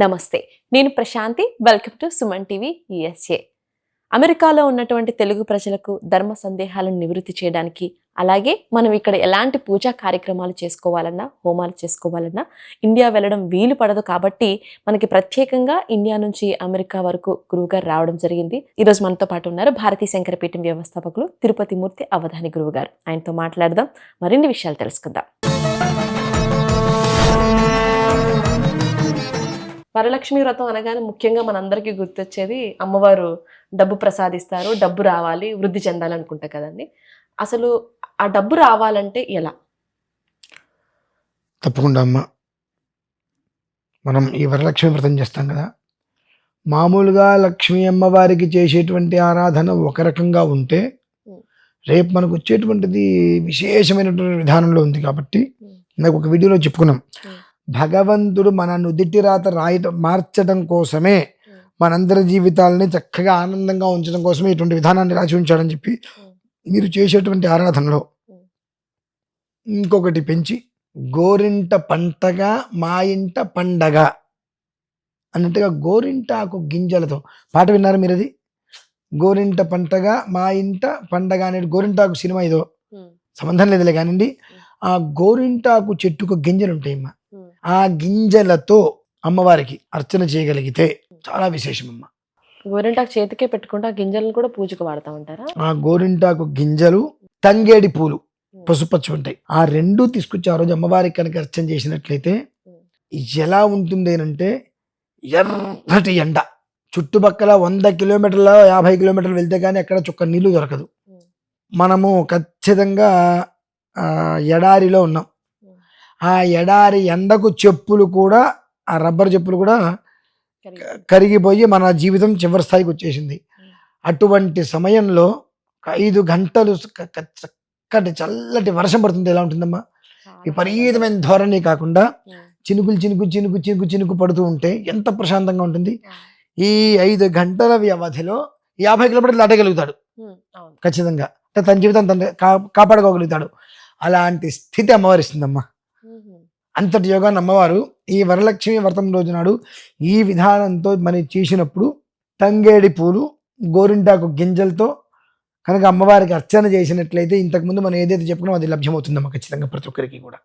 నమస్తే, నేను Prashanthi. Welcome to Suman TV USA. అమెరికాలో ఉన్నటువంటి తెలుగు ప్రజలకు ధర్మ సందేహాలను నివృత్తి చేయడానికి, అలాగే మనం ఇక్కడ ఎలాంటి పూజా కార్యక్రమాలు చేసుకోవాలన్నా, హోమాలు చేసుకోవాలన్నా ఇండియా వెళ్ళడం వీలు పడదు. కాబట్టి మనకి ప్రత్యేకంగా ఇండియా నుంచి అమెరికా వరకు గురువుగారు రావడం జరిగింది. ఈరోజు మనతో పాటు ఉన్నారు భారతీ శంకరపీఠం వ్యవస్థాపకులు తిరుపతి మూర్తి అవధాని గురువుగారు. ఆయనతో మాట్లాడదాం, మరిన్ని విషయాలు తెలుసుకుందాం. వరలక్ష్మి వ్రతం అనగానే ముఖ్యంగా మనందరికీ గుర్తొచ్చేది అమ్మవారు డబ్బు ప్రసాదిస్తారు, డబ్బు రావాలి, వృద్ధి చెందాలనుకుంటా కదండి. అసలు ఆ డబ్బు రావాలంటే ఎలా? తప్పకుండా అమ్మ, మనం ఈ వరలక్ష్మి వ్రతం చేస్తాం కదా. మామూలుగా లక్ష్మీ అమ్మవారికి చేసేటువంటి ఆరాధన ఒక రకంగా ఉంటే, రేపు మనకు వచ్చేటువంటిది విశేషమైనటువంటి విధానంలో ఉంది. కాబట్టి నాకు ఒక వీడియోలో చెప్పుకున్నాం, భగవంతుడు మన నుదిటి రాత మార్చడం కోసమే, మనందరి జీవితాలని చక్కగా ఆనందంగా ఉంచడం కోసమే ఇటువంటి విధానాన్ని రాసి ఉంచాడని చెప్పి మీరు చేసేటువంటి ఆరాధనలో ఇంకొకటి పెంచి, గోరింట పంటగా మా ఇంట పండగ అన్నట్టుగా గోరింటాకు గింజలతో పాట విన్నారు మీరు? అది గోరింట పంటగా మా ఇంట పండగ అనేది గోరింటాకు సినిమా, ఏదో సంబంధం లేదులే కానివ్వండి. ఆ గోరింటాకు చెట్టుకు గింజలు ఉంటాయమ్మా. ఆ గింజలతో అమ్మవారికి అర్చన చేయగలిగితే చాలా విశేషం అమ్మ. గోరింటాకు చేతికే పెట్టుకుంటే ఆ గింజలను కూడా పూజకు వాడుతూ ఉంటారా? ఆ గోరింటాకు గింజలు, తంగేడి పూలు పసుపచ్చు ఉంటాయి. ఆ రెండు తీసుకొచ్చి ఆ రోజు అమ్మవారికి కనుక అర్చన చేసినట్లయితే ఎలా ఉంటుంది అంటే, ఎర్రటి ఎండ చుట్టుపక్కల 100 కిలోమీటర్ల 50 కిలోమీటర్లు వెళ్తే కానీ ఎక్కడ చుక్క నీళ్లు దొరకదు. మనము ఖచ్చితంగా ఎడారిలో ఉన్నాం. ఆ ఎడారి ఎండకు చెప్పులు కూడా, ఆ రబ్బర్ చెప్పులు కూడా కరిగిపోయి మన జీవితం చివరి స్థాయికి వచ్చేసింది. అటువంటి సమయంలో 5 గంటలు చక్కటి చల్లటి వర్షం పడుతుంది. ఎలా ఉంటుందమ్మా? విపరీతమైన ధోరణి కాకుండా చినుకులు చినుకు చినుకు చినుకు చినుకు పడుతూ ఉంటే ఎంత ప్రశాంతంగా ఉంటుంది. ఈ 5 గంటల వ్యవధిలో 50 కిలోమీటర్లు దాటగలుగుతాడు ఖచ్చితంగా. తన జీవితం తను కాపాడుకోగలుగుతాడు. అలాంటి స్థితి అమ్మవారిస్తుందమ్మా. అంతటి యోగాన్ని అమ్మవారు ఈ వరలక్ష్మి వ్రతం రోజు నాడు ఈ విధానంతో మనం చేసినప్పుడు, తంగేడి పూలు, గోరింటాకు గింజలతో కనుక అమ్మవారికి అర్చన చేసినట్లయితే, ఇంతకుముందు మనం ఏదైతే చెప్పుకున్నామో అది లభ్యమవుతుందమ్మా ఖచ్చితంగా ప్రతి ఒక్కరికి కూడా.